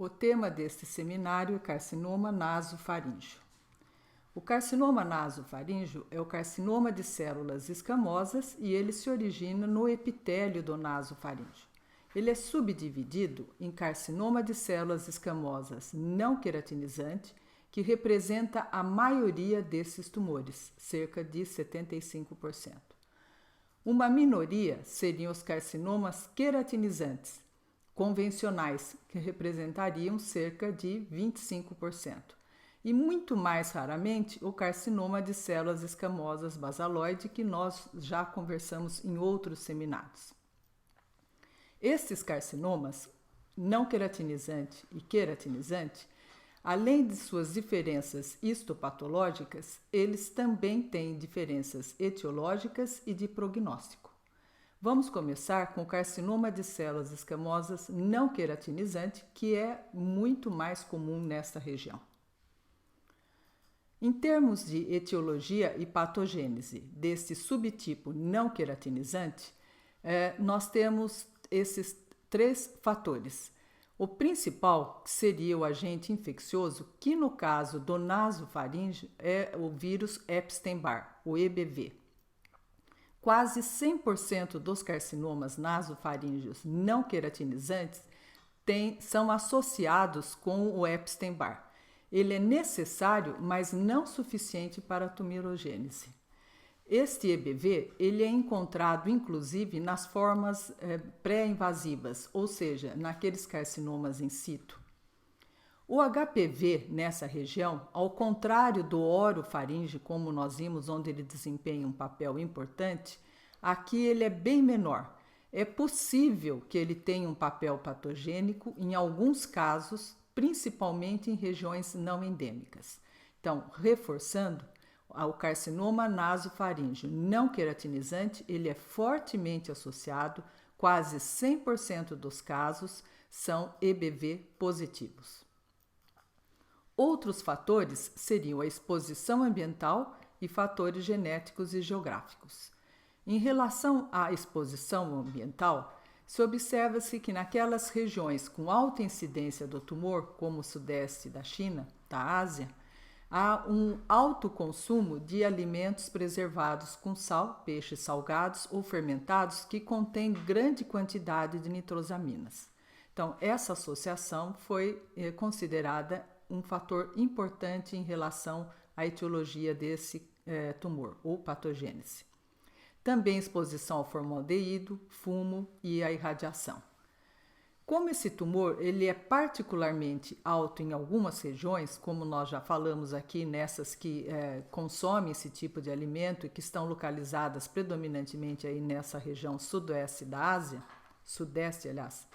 O tema deste seminário é carcinoma nasofaríngeo. O carcinoma nasofaríngeo é o carcinoma de células escamosas e ele se origina no epitélio do nasofaríngeo. Ele é subdividido em carcinoma de células escamosas não queratinizante, que representa a maioria desses tumores, cerca de 75%. Uma minoria seriam os carcinomas queratinizantes, convencionais, que representariam cerca de 25%. E muito mais raramente o carcinoma de células escamosas basaloide, que nós já conversamos em outros seminários. Estes carcinomas, não queratinizante e queratinizante, além de suas diferenças histopatológicas, eles também têm diferenças etiológicas e de prognóstico. Vamos começar com o carcinoma de células escamosas não queratinizante, que é muito mais comum nesta região. Em termos de etiologia e patogênese deste subtipo não queratinizante, nós temos esses três fatores. O principal seria o agente infeccioso, que no caso do nasofaríngeo é o vírus Epstein-Barr, o EBV. Quase 100% dos carcinomas nasofaríngeos não queratinizantes são associados com o Epstein-Barr. Ele é necessário, mas não suficiente para a tumorogênese. Este EBV ele é encontrado inclusive nas formas pré-invasivas, ou seja, naqueles carcinomas in situ. O HPV nessa região, ao contrário do orofaríngeo, como nós vimos, onde ele desempenha um papel importante, aqui ele é bem menor. É possível que ele tenha um papel patogênico em alguns casos, principalmente em regiões não endêmicas. Então, reforçando, o carcinoma nasofaríngeo não queratinizante, ele é fortemente associado, quase 100% dos casos são EBV positivos. Outros fatores seriam a exposição ambiental e fatores genéticos e geográficos. Em relação à exposição ambiental, se observa-se que naquelas regiões com alta incidência do tumor, como o sudeste da China, da Ásia, há um alto consumo de alimentos preservados com sal, peixes salgados ou fermentados que contêm grande quantidade de nitrosaminas. Então, essa associação foi considerada um fator importante em relação à etiologia desse tumor ou patogênese. Também exposição ao formaldeído, fumo e à irradiação. Como esse tumor ele é particularmente alto em algumas regiões, como nós já falamos aqui, nessas que consomem esse tipo de alimento e que estão localizadas predominantemente aí nessa região sudoeste da Ásia, sudeste, aliás,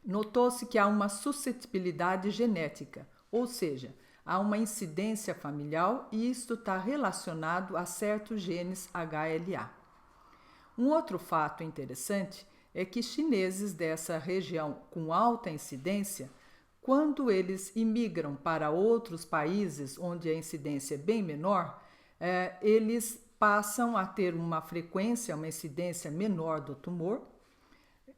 notou-se que há uma suscetibilidade genética, ou seja, há uma incidência familiar e isto está relacionado a certos genes HLA. Um outro fato interessante é que chineses dessa região com alta incidência, quando eles imigram para outros países onde a incidência é bem menor, eles passam a ter uma frequência, uma incidência menor do tumor,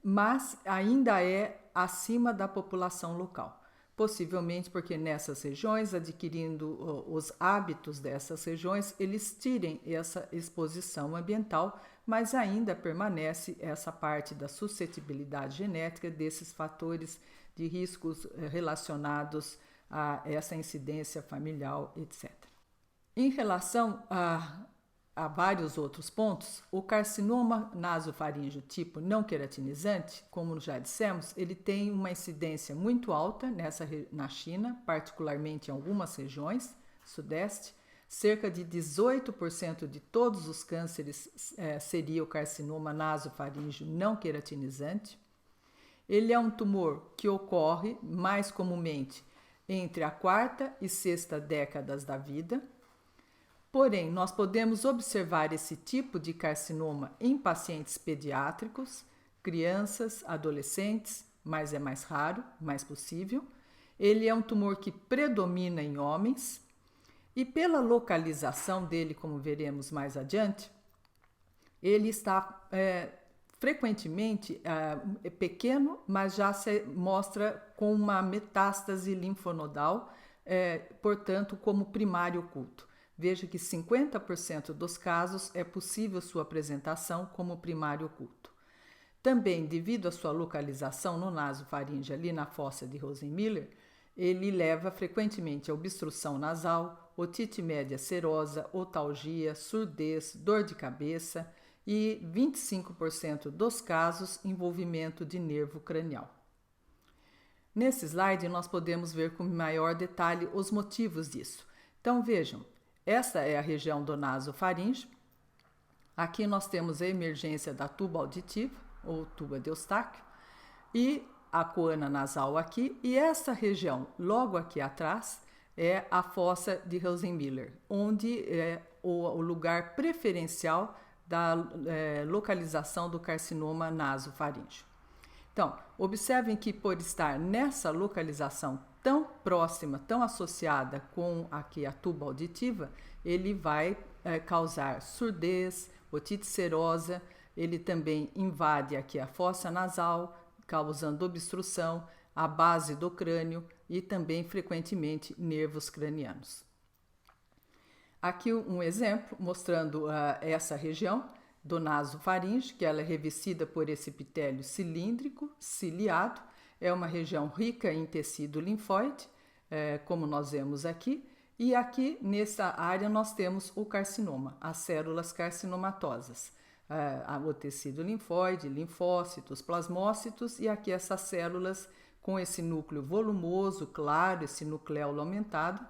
mas ainda é acima da população local. Possivelmente porque nessas regiões, adquirindo os hábitos dessas regiões, eles tirem essa exposição ambiental, mas ainda permanece essa parte da suscetibilidade genética desses fatores de riscos relacionados a essa incidência familiar, etc. Em relação a vários outros pontos, o carcinoma nasofaríngeo tipo não queratinizante, como já dissemos, ele tem uma incidência muito alta na China, particularmente em algumas regiões, sudeste. Cerca de 18% de todos os cânceres seria o carcinoma nasofaríngeo não queratinizante. Ele é um tumor que ocorre mais comumente entre a quarta e sexta décadas da vida. Porém, nós podemos observar esse tipo de carcinoma em pacientes pediátricos, crianças, adolescentes, mas é mais raro, mais possível. Ele é um tumor que predomina em homens e pela localização dele, como veremos mais adiante, ele está frequentemente é pequeno, mas já se mostra com uma metástase linfonodal, portanto, como primário oculto. Veja que 50% dos casos é possível sua apresentação como primário oculto. Também, devido à sua localização no nasofaringe, ali na fossa de Rosenmiller, ele leva frequentemente a obstrução nasal, otite média serosa, otalgia, surdez, dor de cabeça e 25% dos casos envolvimento de nervo cranial. Nesse slide nós podemos ver com maior detalhe os motivos disso. Então vejam, essa é a região do nasofaringe. Aqui nós temos a emergência da tuba auditiva, ou tuba de Eustáquio, e a coana nasal aqui, e essa região logo aqui atrás é a fossa de Rosenmiller, onde é o lugar preferencial da localização do carcinoma nasofaríngeo. Então, observem que por estar nessa localização tão próxima, tão associada com aqui a tuba auditiva, ele vai causar surdez, otite serosa, ele também invade aqui a fossa nasal, causando obstrução, a base do crânio e também frequentemente nervos cranianos. Aqui um exemplo mostrando essa região do nasofaringe, que ela é revestida por esse epitélio cilíndrico, ciliado, é uma região rica em tecido linfóide, como nós vemos aqui, e aqui nessa área nós temos o carcinoma, as células carcinomatosas, o tecido linfóide, linfócitos, plasmócitos, e aqui essas células com esse núcleo volumoso, claro, esse nucleolo aumentado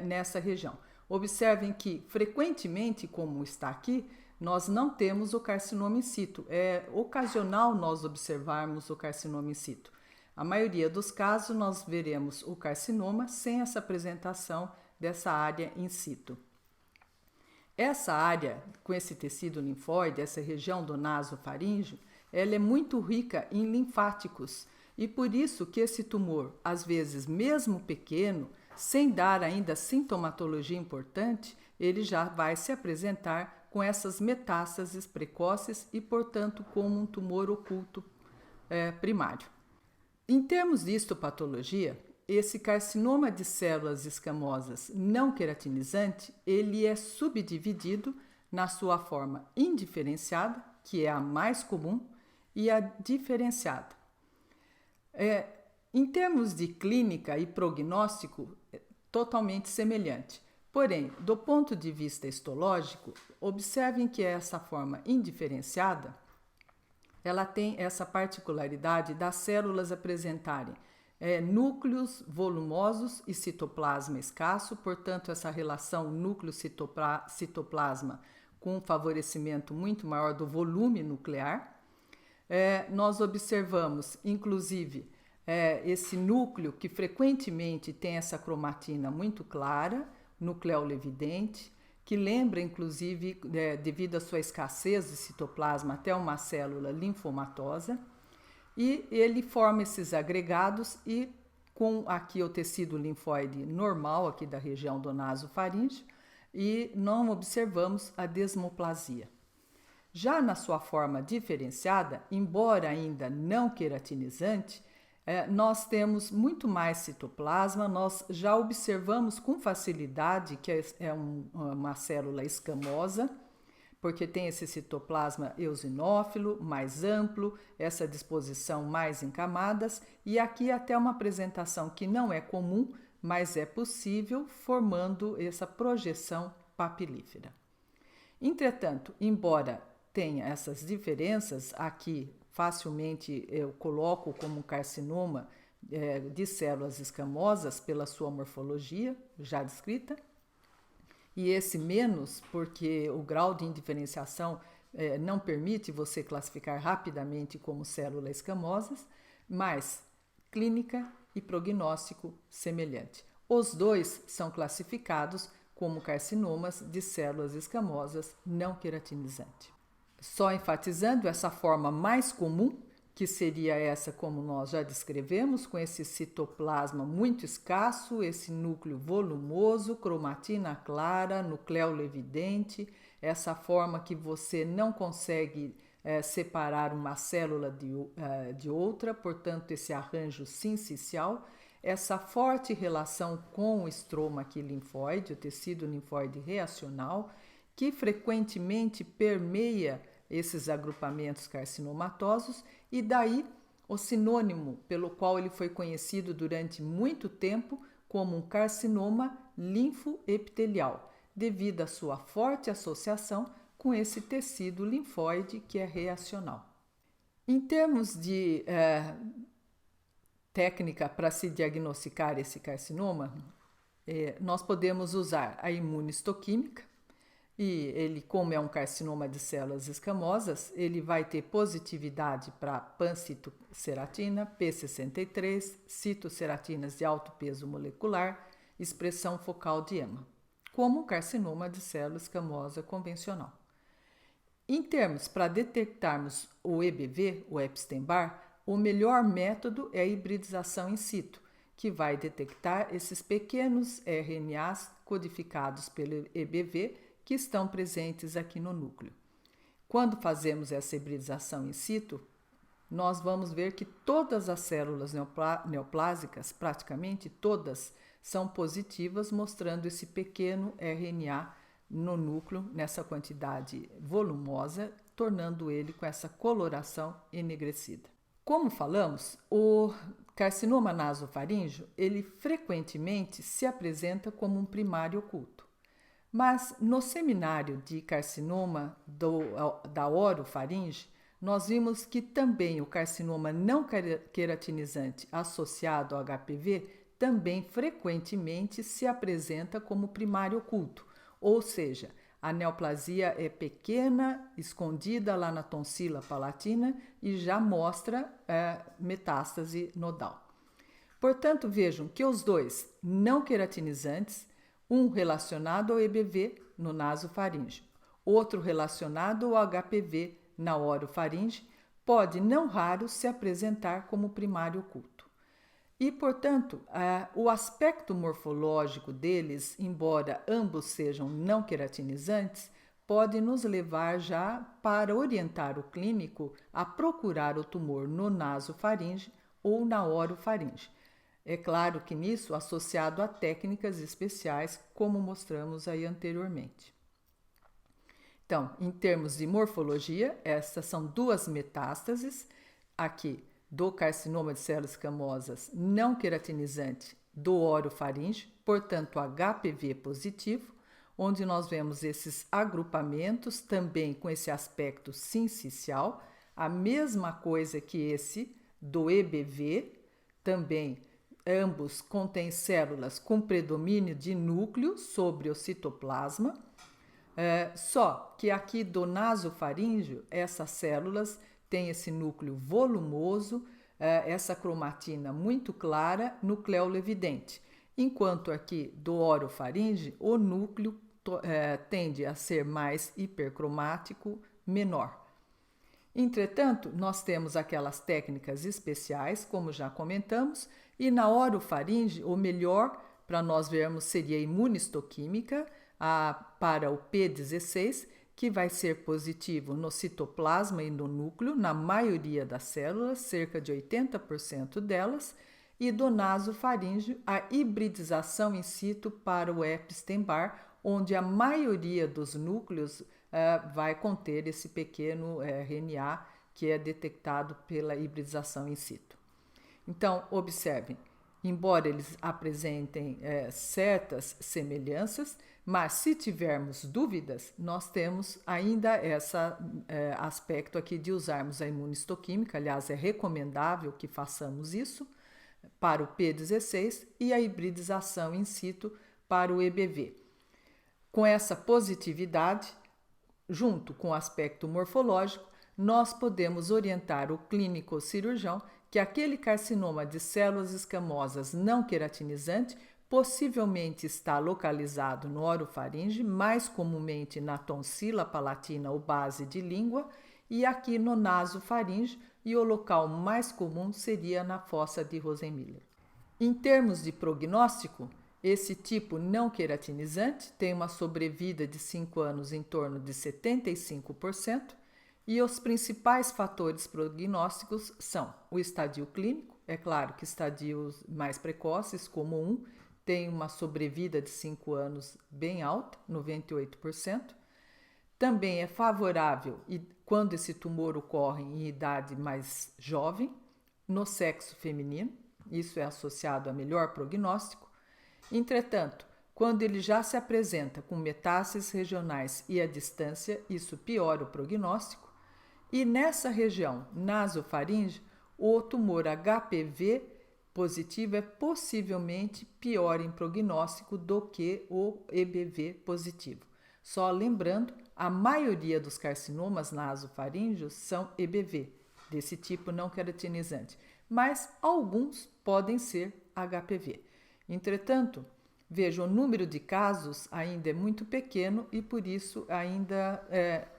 nessa região. Observem que frequentemente, como está aqui, nós não temos o carcinoma in situ. É ocasional nós observarmos o carcinoma in situ. A maioria dos casos nós veremos o carcinoma sem essa apresentação dessa área in situ. Essa área com esse tecido linfóide, essa região do nasofaríngeo, ela é muito rica em linfáticos e por isso que esse tumor, às vezes mesmo pequeno, sem dar ainda sintomatologia importante, ele já vai se apresentar com essas metástases precoces e, portanto, como um tumor oculto primário. Em termos de histopatologia, esse carcinoma de células escamosas não queratinizante, ele é subdividido na sua forma indiferenciada, que é a mais comum, e a diferenciada. Em termos de clínica e prognóstico, é totalmente semelhante. Porém, do ponto de vista histológico, observem que essa forma indiferenciada, ela tem essa particularidade das células apresentarem núcleos volumosos e citoplasma escasso, portanto, essa relação núcleo-citoplasma com um favorecimento muito maior do volume nuclear. Nós observamos, inclusive, esse núcleo que frequentemente tem essa cromatina muito clara, nucleolo evidente, que lembra, inclusive, devido à sua escassez de citoplasma, até uma célula linfomatosa. E ele forma esses agregados e com aqui o tecido linfóide normal aqui da região do nasofaríngeo e não observamos a desmoplasia. Já na sua forma diferenciada, embora ainda não queratinizante, nós temos muito mais citoplasma, nós já observamos com facilidade que é uma célula escamosa, porque tem esse citoplasma eosinófilo mais amplo, essa disposição mais em camadas, e aqui até uma apresentação que não é comum, mas é possível, formando essa projeção papilífera. Entretanto, embora tenha essas diferenças, aqui facilmente eu coloco como carcinoma de células escamosas pela sua morfologia já descrita, e esse menos porque o grau de indiferenciação não permite você classificar rapidamente como células escamosas, mas clínica e prognóstico semelhante. Os dois são classificados como carcinomas de células escamosas não queratinizante. Só enfatizando essa forma mais comum, que seria essa como nós já descrevemos, com esse citoplasma muito escasso, esse núcleo volumoso, cromatina clara, nucleolo evidente, essa forma que você não consegue separar uma célula de outra, portanto, esse arranjo sincicial, essa forte relação com o estroma aqui linfóide, o tecido linfóide reacional, que frequentemente permeia esses agrupamentos carcinomatosos, e daí o sinônimo pelo qual ele foi conhecido durante muito tempo como um carcinoma linfoepitelial, devido à sua forte associação com esse tecido linfóide que é reacional. Em termos de técnica para se diagnosticar esse carcinoma, nós podemos usar a imunistoquímica, e ele, como é um carcinoma de células escamosas, ele vai ter positividade para pancitoceratina, P63, citoceratinas de alto peso molecular, expressão focal de EMA, como um carcinoma de célula escamosa convencional. Em termos para detectarmos o EBV, o Epstein-Barr, o melhor método é a hibridização in situ, que vai detectar esses pequenos RNAs codificados pelo EBV que estão presentes aqui no núcleo. Quando fazemos essa hibridização in situ, nós vamos ver que todas as células neoplásicas, praticamente todas, são positivas, mostrando esse pequeno RNA no núcleo, nessa quantidade volumosa, tornando ele com essa coloração enegrecida. Como falamos, o carcinoma nasofaríngeo, ele frequentemente se apresenta como um primário oculto. Mas no seminário de carcinoma da orofaringe, nós vimos que também o carcinoma não queratinizante associado ao HPV também frequentemente se apresenta como primário oculto, ou seja, a neoplasia é pequena, escondida lá na tonsila palatina e já mostra metástase nodal. Portanto, vejam que os dois não queratinizantes, um relacionado ao EBV no nasofaríngeo, outro relacionado ao HPV na orofaringe, pode não raro se apresentar como primário oculto. E, portanto, o aspecto morfológico deles, embora ambos sejam não queratinizantes, pode nos levar já para orientar o clínico a procurar o tumor no nasofaringe ou na orofaringe. É claro que nisso associado a técnicas especiais, como mostramos aí anteriormente. Então, em termos de morfologia, essas são duas metástases, aqui do carcinoma de células escamosas não queratinizante do orofaringe, portanto HPV positivo, onde nós vemos esses agrupamentos também com esse aspecto sincicial, a mesma coisa que esse do EBV, também ambos contêm células com predomínio de núcleo sobre o citoplasma, só que aqui do nasofaríngeo, essas células têm esse núcleo volumoso, essa cromatina muito clara, nucleolo evidente, enquanto aqui do orofaringe, o núcleo tende a ser mais hipercromático, menor. Entretanto, nós temos aquelas técnicas especiais, como já comentamos, e na orofaringe, o melhor para nós vermos seria a imunistoquímica para o P16, que vai ser positivo no citoplasma e no núcleo, na maioria das células, cerca de 80% delas, e do nasofaríngeo, a hibridização in situ para o Epstein-Barr, onde a maioria dos núcleos vai conter esse pequeno RNA que é detectado pela hibridização in situ. Então, observem, embora eles apresentem certas semelhanças, mas se tivermos dúvidas, nós temos ainda esse aspecto aqui de usarmos a imunistoquímica, aliás, é recomendável que façamos isso para o P16 e a hibridização in situ para o EBV. Com essa positividade, junto com o aspecto morfológico, nós podemos orientar o clínico cirurgião que aquele carcinoma de células escamosas não queratinizante possivelmente está localizado no orofaringe, mais comumente na tonsila palatina ou base de língua, e aqui no nasofaringe, e o local mais comum seria na fossa de Rosenmiller. Em termos de prognóstico, esse tipo não queratinizante tem uma sobrevida de 5 anos em torno de 75%, E os principais fatores prognósticos são o estadio clínico, é claro que estadios mais precoces, como 1, tem uma sobrevida de 5 anos bem alta, 98%. Também é favorável quando esse tumor ocorre em idade mais jovem, no sexo feminino, isso é associado a melhor prognóstico. Entretanto, quando ele já se apresenta com metástases regionais e à distância, isso piora o prognóstico. E nessa região nasofaringe, o tumor HPV positivo é possivelmente pior em prognóstico do que o EBV positivo. Só lembrando, a maioria dos carcinomas nasofaríngeos são EBV, desse tipo não queratinizante, mas alguns podem ser HPV. Entretanto, veja, o número de casos ainda é muito pequeno e por isso ainda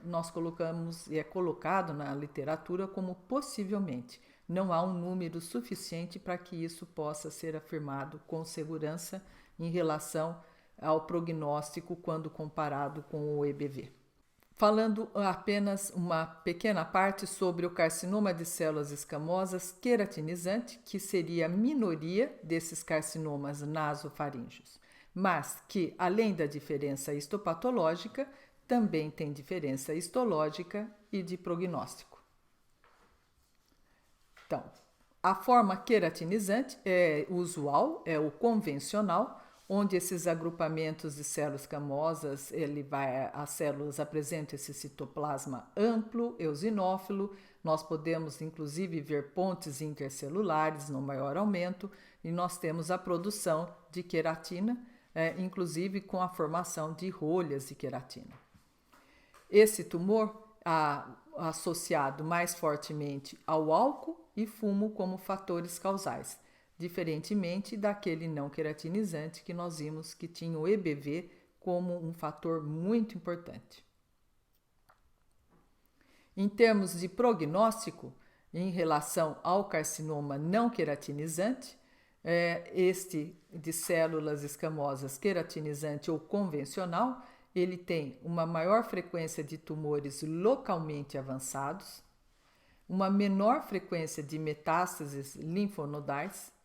nós colocamos e é colocado na literatura como possivelmente. Não há um número suficiente para que isso possa ser afirmado com segurança em relação ao prognóstico quando comparado com o EBV. Falando apenas uma pequena parte sobre o carcinoma de células escamosas queratinizante, que seria a minoria desses carcinomas nasofaríngeos, mas que, além da diferença histopatológica, também tem diferença histológica e de prognóstico. Então, a forma queratinizante é usual, é o convencional, onde esses agrupamentos de células escamosas, as células apresentam esse citoplasma amplo, eosinófilo. Nós podemos, inclusive, ver pontes intercelulares no maior aumento e nós temos a produção de queratina, inclusive com a formação de rolhas de queratina. Esse tumor associado mais fortemente ao álcool e fumo como fatores causais, diferentemente daquele não queratinizante que nós vimos que tinha o EBV como um fator muito importante. Em termos de prognóstico, em relação ao carcinoma não queratinizante, este de células escamosas queratinizante ou convencional, ele tem uma maior frequência de tumores localmente avançados, uma menor frequência de metástases linfonodais,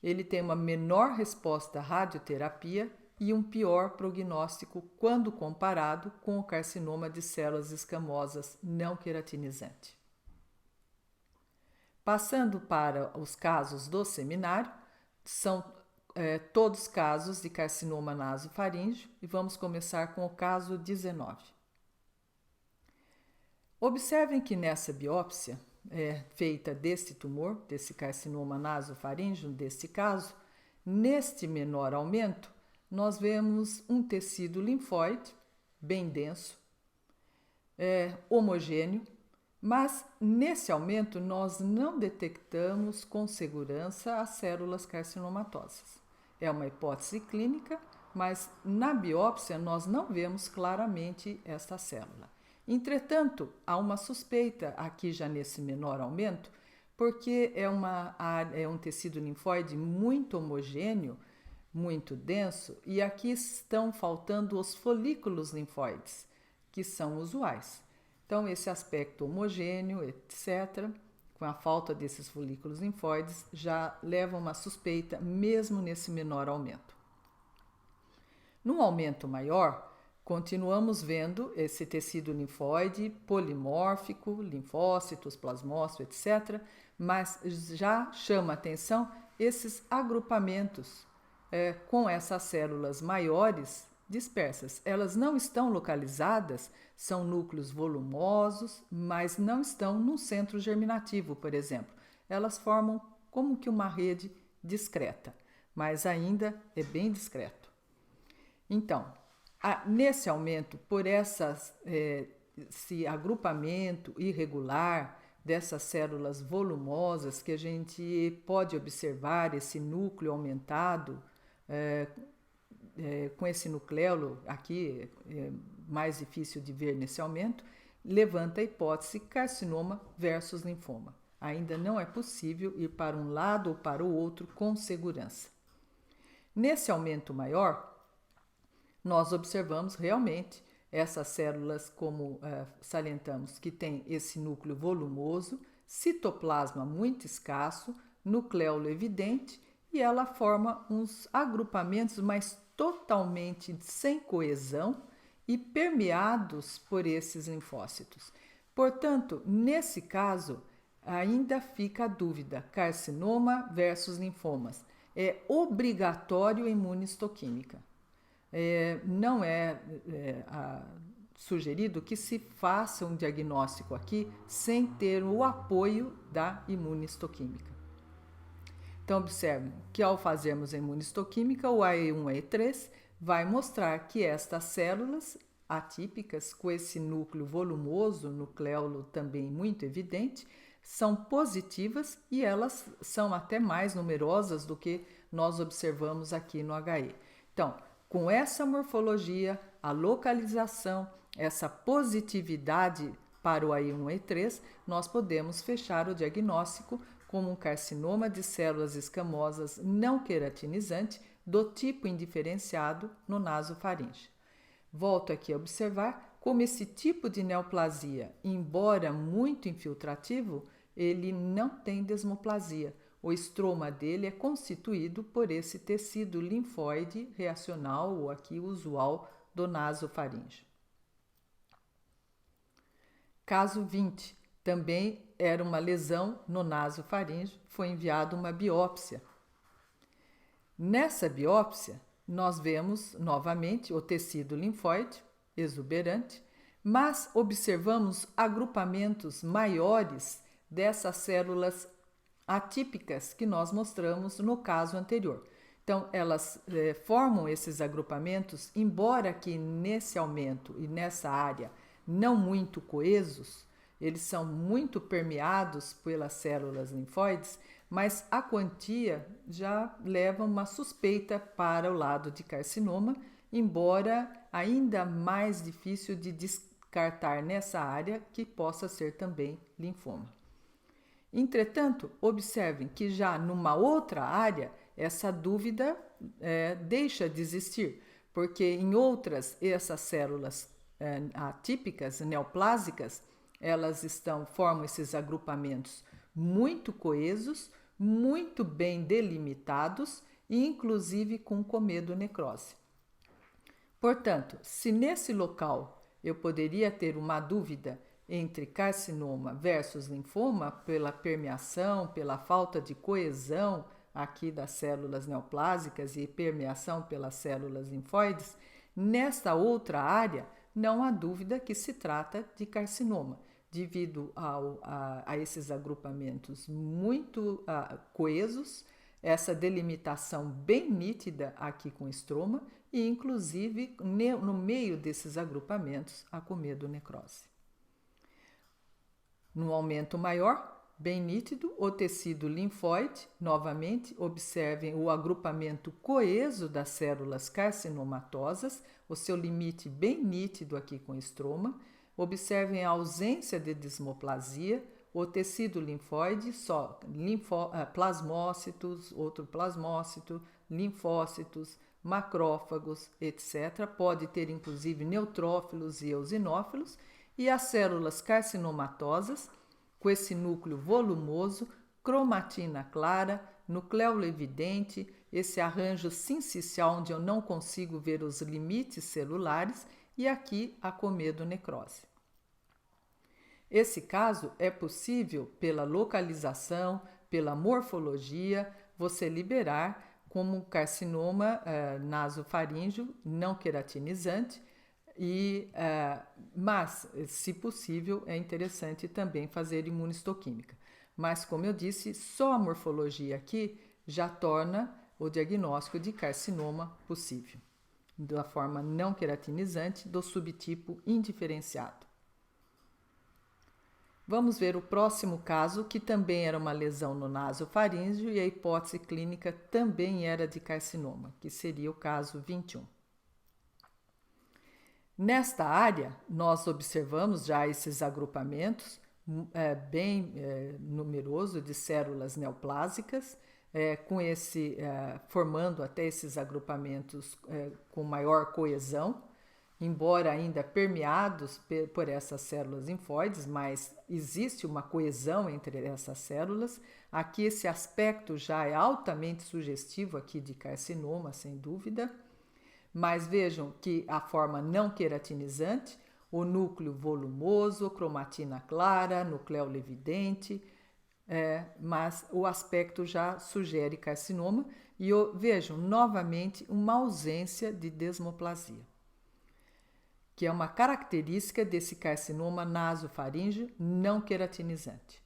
ele tem uma menor resposta à radioterapia e um pior prognóstico quando comparado com o carcinoma de células escamosas não queratinizante. Passando para os casos do seminário, são todos casos de carcinoma nasofaríngeo e vamos começar com o caso 19. Observem que nessa biópsia feita desse tumor, desse carcinoma nasofaríngeo, deste caso, neste menor aumento, nós vemos um tecido linfóide bem denso, homogêneo, mas nesse aumento nós não detectamos com segurança as células carcinomatosas. É uma hipótese clínica, mas na biópsia nós não vemos claramente esta célula. Entretanto, há uma suspeita aqui já nesse menor aumento, porque é um tecido linfóide muito homogêneo, muito denso, e aqui estão faltando os folículos linfóides, que são usuais. Então, esse aspecto homogêneo, etc., com a falta desses folículos linfóides, já leva uma suspeita mesmo nesse menor aumento. No aumento maior, continuamos vendo esse tecido linfóide polimórfico, linfócitos, plasmócitos, etc., mas já chama atenção esses agrupamentos com essas células maiores dispersas. Elas não estão localizadas, são núcleos volumosos, mas não estão no centro germinativo, por exemplo. Elas formam como que uma rede discreta, mas ainda é bem discreto. Então, nesse aumento, por esse agrupamento irregular dessas células volumosas que a gente pode observar, esse núcleo aumentado, com esse nucleolo aqui, mais difícil de ver nesse aumento, levanta a hipótese carcinoma versus linfoma. Ainda não é possível ir para um lado ou para o outro com segurança. Nesse aumento maior, nós observamos realmente essas células, como salientamos, que tem esse núcleo volumoso, citoplasma muito escasso, nucleolo evidente, e ela forma uns agrupamentos, mas totalmente sem coesão e permeados por esses linfócitos. Portanto, nesse caso, ainda fica a dúvida: carcinoma versus linfomas. É obrigatório imunistoquímica. Não é sugerido que se faça um diagnóstico aqui sem ter o apoio da imunistoquímica. Então, observe que ao fazermos a imunistoquímica, o AE1-AE3 vai mostrar que estas células atípicas, com esse núcleo volumoso, nucleolo também muito evidente, são positivas e elas são até mais numerosas do que nós observamos aqui no HE. Então, com essa morfologia, a localização, essa positividade para o AE1-AE3, nós podemos fechar o diagnóstico como um carcinoma de células escamosas não queratinizante do tipo indiferenciado no nasofaringe. Volto aqui a observar como esse tipo de neoplasia, embora muito infiltrativo, ele não tem desmoplasia. O estroma dele é constituído por esse tecido linfóide reacional, ou aqui usual, do nasofaringe. Caso 20, também era uma lesão no nasofaringe, foi enviada uma biópsia. Nessa biópsia, nós vemos novamente o tecido linfóide exuberante, mas observamos agrupamentos maiores dessas células atípicas que nós mostramos no caso anterior. Então, elas formam esses agrupamentos, embora que nesse aumento e nessa área não muito coesos, eles são muito permeados pelas células linfóides, mas a quantia já leva uma suspeita para o lado de carcinoma, embora ainda mais difícil de descartar nessa área que possa ser também linfoma. Entretanto, observem que já numa outra área, essa dúvida deixa de existir, porque em outras, essas células atípicas, neoplásicas, elas formam esses agrupamentos muito coesos, muito bem delimitados e inclusive com comedonecrose. Portanto, se nesse local eu poderia ter uma dúvida entre carcinoma versus linfoma pela permeação, pela falta de coesão aqui das células neoplásicas e permeação pelas células linfóides, nesta outra área não há dúvida que se trata de carcinoma, devido a esses agrupamentos muito coesos, essa delimitação bem nítida aqui com estroma e, inclusive, no meio desses agrupamentos, a comedonecrose. No aumento maior, bem nítido, o tecido linfóide, novamente, observem o agrupamento coeso das células carcinomatosas, o seu limite bem nítido aqui com estroma. Observem a ausência de desmoplasia, o tecido linfóide, só plasmócitos, outro plasmócito, linfócitos, macrófagos, etc. Pode ter inclusive neutrófilos e eosinófilos, e as células carcinomatosas, com esse núcleo volumoso, cromatina clara, nucleolo evidente, esse arranjo sincicial onde eu não consigo ver os limites celulares, e aqui a comedonecrose. Esse caso é possível, pela localização, pela morfologia, você liberar como carcinoma nasofaríngeo não queratinizante, mas, se possível, é interessante também fazer imunistoquímica. Mas, como eu disse, só a morfologia aqui já torna o diagnóstico de carcinoma possível, da forma não queratinizante do subtipo indiferenciado. Vamos ver o próximo caso, que também era uma lesão no nasofaríngeo e a hipótese clínica também era de carcinoma, que seria o caso 21. Nesta área, nós observamos já esses agrupamentos bem numeroso de células neoplásicas, formando até esses agrupamentos com maior coesão, embora ainda permeados por essas células linfóides, mas existe uma coesão entre essas células. Aqui esse aspecto já é altamente sugestivo aqui de carcinoma, sem dúvida. Mas vejam que a forma não queratinizante, o núcleo volumoso, cromatina clara, nucleolo evidente, mas o aspecto já sugere carcinoma e vejam novamente uma ausência de desmoplasia, que é uma característica desse carcinoma nasofaríngeo não queratinizante.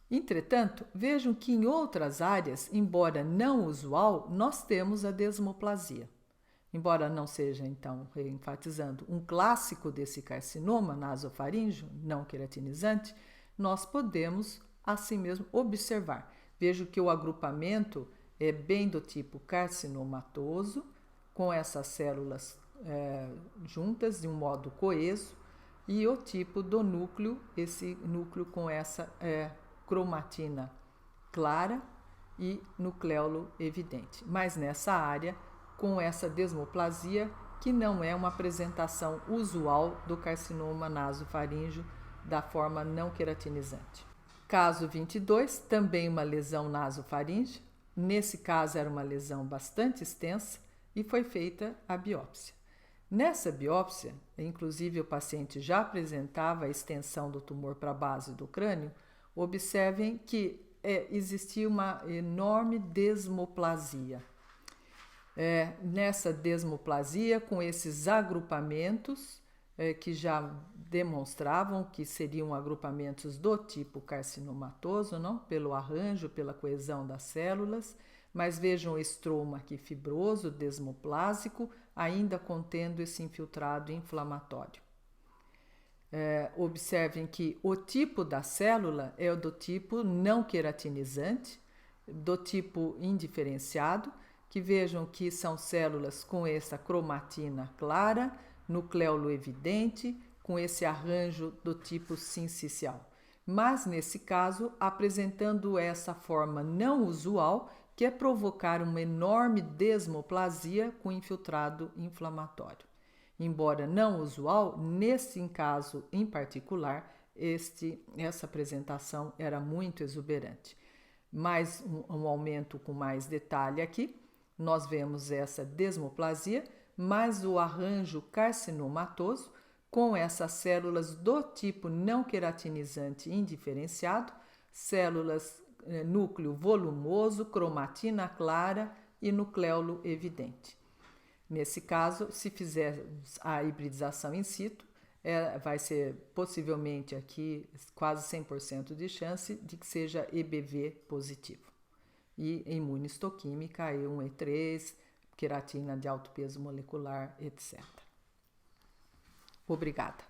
Entretanto, vejam que em outras áreas, embora não usual, nós temos a desmoplasia. Embora não seja, então, enfatizando, um clássico desse carcinoma nasofaríngeo não queratinizante, nós podemos, assim mesmo, observar. Vejo que o agrupamento é bem do tipo carcinomatoso, com essas células juntas de um modo coeso, e o tipo do núcleo, esse núcleo com essa cromatina clara e nucleolo evidente. Mas nessa área, com essa desmoplasia, que não é uma apresentação usual do carcinoma nasofaríngeo da forma não queratinizante. Caso 22, também uma lesão nasofaríngea. Nesse caso era uma lesão bastante extensa e foi feita a biópsia. Nessa biópsia, inclusive o paciente já apresentava a extensão do tumor para a base do crânio. Observem que existia uma enorme desmoplasia. Nessa desmoplasia, com esses agrupamentos que já demonstravam que seriam agrupamentos do tipo carcinomatoso, não? Pelo arranjo, pela coesão das células, mas vejam o estroma aqui fibroso, desmoplásico, ainda contendo esse infiltrado inflamatório. Observem que o tipo da célula é o do tipo não queratinizante, do tipo indiferenciado, que vejam que são células com essa cromatina clara, nucleolo evidente, com esse arranjo do tipo sincicial. Mas, nesse caso, apresentando essa forma não usual, que é provocar uma enorme desmoplasia com infiltrado inflamatório. Embora não usual, nesse caso em particular, essa apresentação era muito exuberante. Mais um aumento com mais detalhe aqui. Nós vemos essa desmoplasia, mas o arranjo carcinomatoso com essas células do tipo não queratinizante indiferenciado, células núcleo volumoso, cromatina clara e nucleolo evidente. Nesse caso, se fizer a hibridização in situ, vai ser possivelmente aqui quase 100% de chance de que seja EBV positivo. E imunistoquímica, E1, E3, queratina de alto peso molecular, etc. Obrigada.